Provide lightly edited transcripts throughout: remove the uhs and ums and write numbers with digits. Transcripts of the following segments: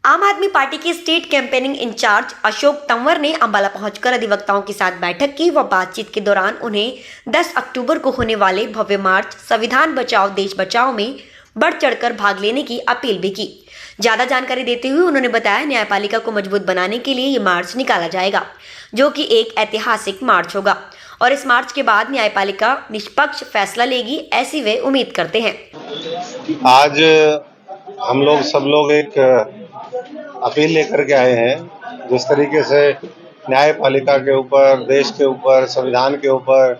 आम आदमी पार्टी के state campaigning incharge Ashok Tanwar ने अंबाला पहुंचकर अधिवक्ताओं के साथ बैठक की व बातचीत के दौरान उन्हें 10 अक्टूबर को होने वाले भव्य मार्च संविधान बचाओ देश बचाओ में बढ़ चढ़कर भाग लेने की अपील भी की। ज्यादा जानकारी देते हुए उन्होंने बताया, न्यायपालिका को मजबूत बनाने के लिए ये मार्च निकाला जाएगा, जो कि एक ऐतिहासिक मार्च होगा और इस मार्च के बाद न्यायपालिका निष्पक्ष फैसला लेगी, ऐसी वे उम्मीद करते हैं। आज हम लोग सब लोग एक अपील लेकर के आए हैं। जिस तरीके से न्यायपालिका के ऊपर, देश के ऊपर, संविधान के ऊपर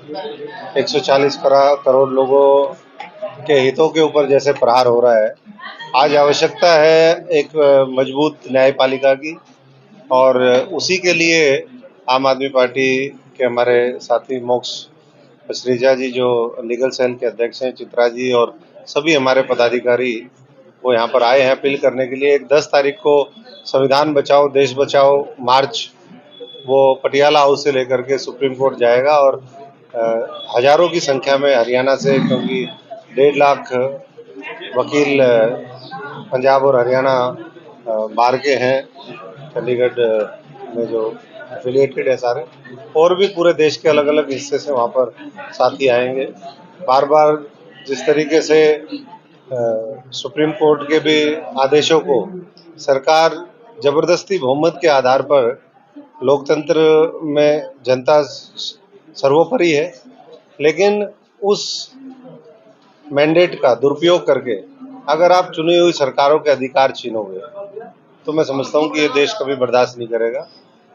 140 करोड़ लोगों के हितों के ऊपर जैसे प्रहार हो रहा है, आज आवश्यकता है एक मजबूत न्यायपालिका की। और उसी के लिए आम आदमी पार्टी के हमारे साथी मोक्ष श्रीजा जी, जो लीगल सेल के अध्यक्ष हैं, चित्रा जी और सभी हमारे पदाधिकारी, वो यहाँ पर आए हैं अपील करने के लिए। 10 तारीख को संविधान बचाओ देश बचाओ मार्च वो पटियाला हाउस से लेकर के सुप्रीम कोर्ट जाएगा और हजारों की संख्या में हरियाणा से, क्योंकि 1.5 लाख वकील पंजाब और हरियाणा बार के हैं, चंडीगढ़ में जो एफिलिएटेड है सारे, और भी पूरे देश के अलग अलग हिस्से से वहाँ पर साथी आएंगे। बार बार जिस तरीके से सुप्रीम कोर्ट के भी आदेशों को सरकार जबरदस्ती बहुमत के आधार पर, लोकतंत्र में जनता सर्वोपरि है, लेकिन उस मैंडेट का दुरुपयोग करके अगर आप चुनी हुई सरकारों के अधिकार छीनोगे तो मैं समझता हूँ कि ये देश कभी बर्दाश्त नहीं करेगा।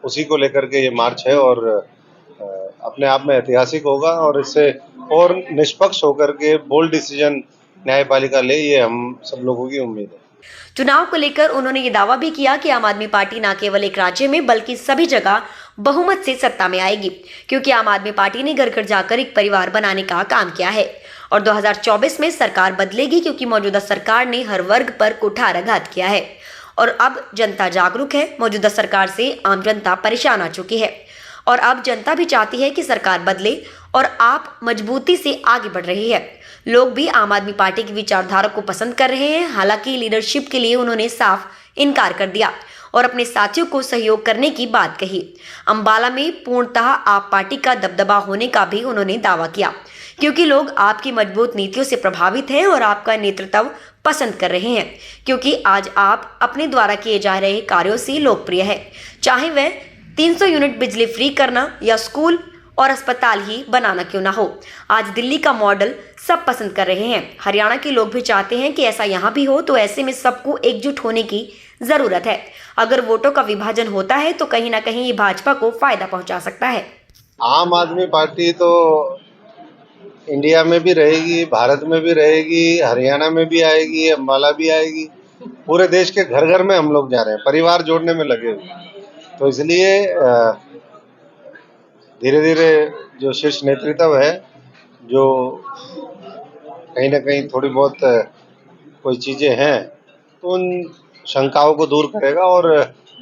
उसी को लेकर के ये मार्च है और अपने आप में ऐतिहासिक होगा और इससे और निष्पक्ष होकर के बोल्ड डिसीजन न्यायपालिका ले, ये हम सब लोगों की उम्मीद है। चुनाव को लेकर उन्होंने ये दावा भी किया कि आम आदमी पार्टी न केवल एक राज्य में बल्कि सभी जगह बहुमत से सत्ता में आएगी, क्योंकि आम आदमी पार्टी ने घर घर जाकर एक परिवार बनाने का काम किया है और 2024 में सरकार बदलेगी, क्योंकि मौजूदा सरकार ने हर वर्ग पर कुठाराघात किया है और अब जनता जागरूक है। मौजूदा सरकार से आम जनता परेशान आ चुकी है और अब जनता भी चाहती है कि सरकार बदले और आप मजबूती से आगे बढ़ रही है। लोग भी आम आदमी पार्टी की विचारधारा को पसंद कर रहे हैं। हालांकि लीडरशिप के लिए उन्होंने साफ इनकार कर दिया और अपने साथियों को सहयोग करने की बात कही। अंबाला में पूर्णतः आप पार्टी का दबदबा होने का भी उन्होंने दावा किया, क्योंकि लोग आपकी मजबूत नीतियों से प्रभावित हैं और आपका नेतृत्व पसंद कर रहे हैं, क्योंकि आज आप अपने द्वारा किए जा रहे कार्यों से लोकप्रिय है। चाहे वह 300 यूनिट बिजली फ्री करना या स्कूल और अस्पताल ही बनाना क्यों ना हो, आज दिल्ली का मॉडल सब पसंद कर रहे हैं। हरियाणा के लोग भी चाहते हैं कि ऐसा यहाँ भी हो, तो ऐसे में सबको एकजुट होने की जरूरत है। अगर वोटों का विभाजन होता है तो कहीं ना कहीं ये भाजपा को फायदा पहुंचा सकता है। आम आदमी पार्टी तो इंडिया में भी रहेगी, भारत में भी रहेगी, हरियाणा में भी आएगी, अंबाला भी आएगी, पूरे देश के घर घर में हम लोग जा रहे हैं, परिवार जोड़ने में लगे हुए। तो इसलिए धीरे धीरे जो शीर्ष नेतृत्व है, जो कहीं ना कहीं थोड़ी बहुत कोई चीजें हैं, तो उन शंकाओं को दूर करेगा और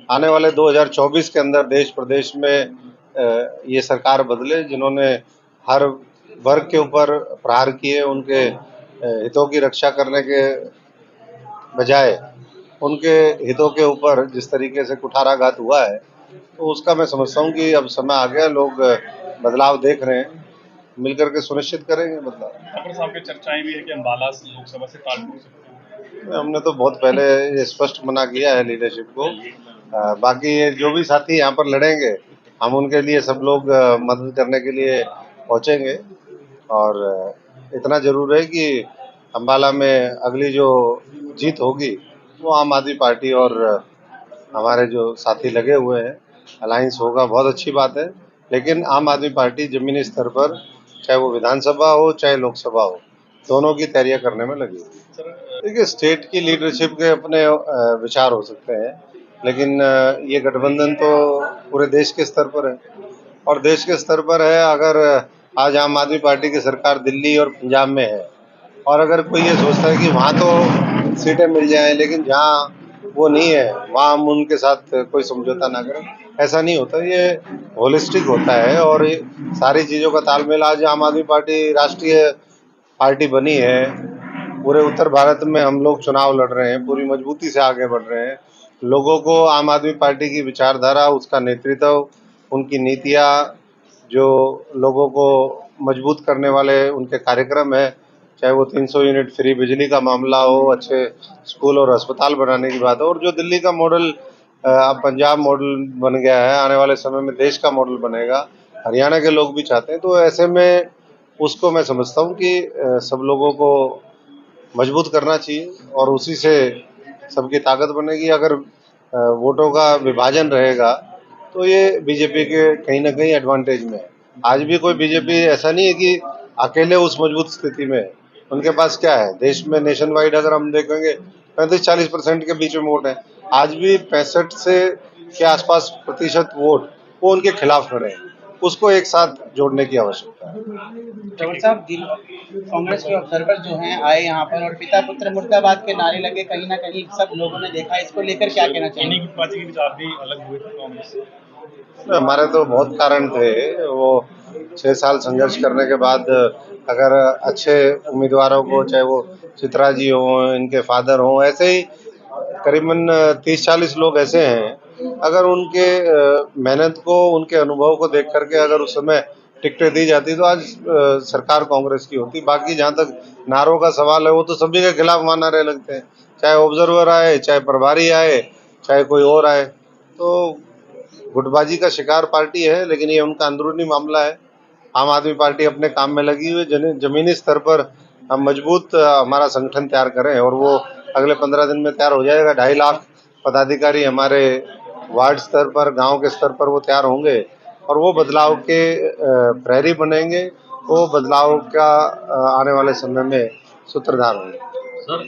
आने वाले 2024 के अंदर देश प्रदेश में ये सरकार बदले, जिन्होंने हर वर्ग के ऊपर प्रहार किए, उनके हितों की रक्षा करने के बजाय उनके हितों के ऊपर जिस तरीके से कुठाराघात हुआ है, तो उसका मैं समझता हूँ कि अब समय आ गया, लोग बदलाव देख रहे हैं, मिलकर के सुनिश्चित करेंगे बदलाव। ठाकुर साहब की चर्चाएं भी है कि अम्बाला लोकसभा से काट हो सकते हैं। हमने तो बहुत पहले ये स्पष्ट मना किया है लीडरशिप को। बाकी ये जो भी साथी यहाँ पर लड़ेंगे, हम उनके लिए सब लोग मदद करने के लिए पहुँचेंगे और इतना जरूर है कि अम्बाला में अगली जो जीत होगी वो आम आदमी पार्टी और हमारे जो साथी लगे हुए हैं, अलायंस होगा, बहुत अच्छी बात है। लेकिन आम आदमी पार्टी जमीनी स्तर पर, चाहे वो विधानसभा हो चाहे लोकसभा हो, दोनों की तैयारियां करने में लगी हुई है। देखिए, स्टेट की लीडरशिप के अपने विचार हो सकते हैं, लेकिन ये गठबंधन तो पूरे देश के स्तर पर है और देश के स्तर पर है। अगर आज आम आदमी पार्टी की सरकार दिल्ली और पंजाब में है और अगर कोई ये सोचता है कि वहाँ तो सीटें मिल जाएं, लेकिन जहाँ वो नहीं है वहाँ हम उनके साथ कोई समझौता ना करें, ऐसा नहीं होता। ये होलिस्टिक होता है और ये सारी चीज़ों का तालमेल, आज आम आदमी पार्टी राष्ट्रीय पार्टी बनी है, पूरे उत्तर भारत में हम लोग चुनाव लड़ रहे हैं, पूरी मजबूती से आगे बढ़ रहे हैं, लोगों को आम आदमी पार्टी की विचारधारा, उसका नेतृत्व, उनकी नीतियाँ, जो लोगों को मजबूत करने वाले उनके कार्यक्रम हैं, चाहे वो 300 यूनिट फ्री बिजली का मामला हो, अच्छे स्कूल और अस्पताल बनाने की बात हो, और जो दिल्ली का मॉडल अब पंजाब मॉडल बन गया है, आने वाले समय में देश का मॉडल बनेगा, हरियाणा के लोग भी चाहते हैं। तो ऐसे में उसको मैं समझता हूँ कि सब लोगों को मजबूत करना चाहिए और उसी से सबकी ताकत बनेगी। अगर वोटों का विभाजन रहेगा तो ये बीजेपी के कहीं न कहीं एडवांटेज में है। आज भी कोई बीजेपी ऐसा नहीं है कि अकेले उस मजबूत स्थिति में है। उनके पास क्या है, देश में नेशन वाइड अगर हम देखेंगे 35-40% के बीच में वोट है। आज भी 65 से के आसपास प्रतिशत वोट वो उनके खिलाफ खड़े हैं। उसको एक साथ जोड़ने की आवश्यकता है। जवल साहब, कांग्रेस के ऑब्जर्वर जो हैं आए यहाँ पर और पिता पुत्र मुर्दाबाद के नारे लगे, कहीं ना कहीं सब लोगों ने देखा। इसको लेकर क्या कहना इन्हीं चाहिए? की पार्टी के बीच आप भी अलग हुए थे कांग्रेस से। हमारे तो बहुत कारण थे। वो 6 साल संघर्ष करने के बाद अगर अच्छे उम्मीदवारों को, चाहे वो चित्रा जी हों, इनके फादर हों, ऐसे ही करीबन 30-40 लोग ऐसे हैं, अगर उनके मेहनत को, उनके अनुभव को देख करके अगर उस समय टिकटें दी जाती तो आज सरकार कांग्रेस की होती। बाकी जहाँ तक नारों का सवाल है, वो तो सभी के खिलाफ वहाँ नारे लगते हैं, चाहे ऑब्जर्वर आए, चाहे प्रभारी आए, चाहे कोई और आए। तो गुटबाजी का शिकार पार्टी है, लेकिन ये उनका अंदरूनी मामला है। आम आदमी पार्टी अपने काम में लगी हुई है। जमीनी स्तर पर हम मजबूत हमारा संगठन तैयार करें और वो अगले 15 दिन में तैयार हो जाएगा। 2.5 लाख पदाधिकारी हमारे वार्ड स्तर पर, गांव के स्तर पर वो तैयार होंगे और वो बदलाव के प्रहरी बनेंगे। वो बदलाव का आने वाले समय में सूत्रधार होंगे।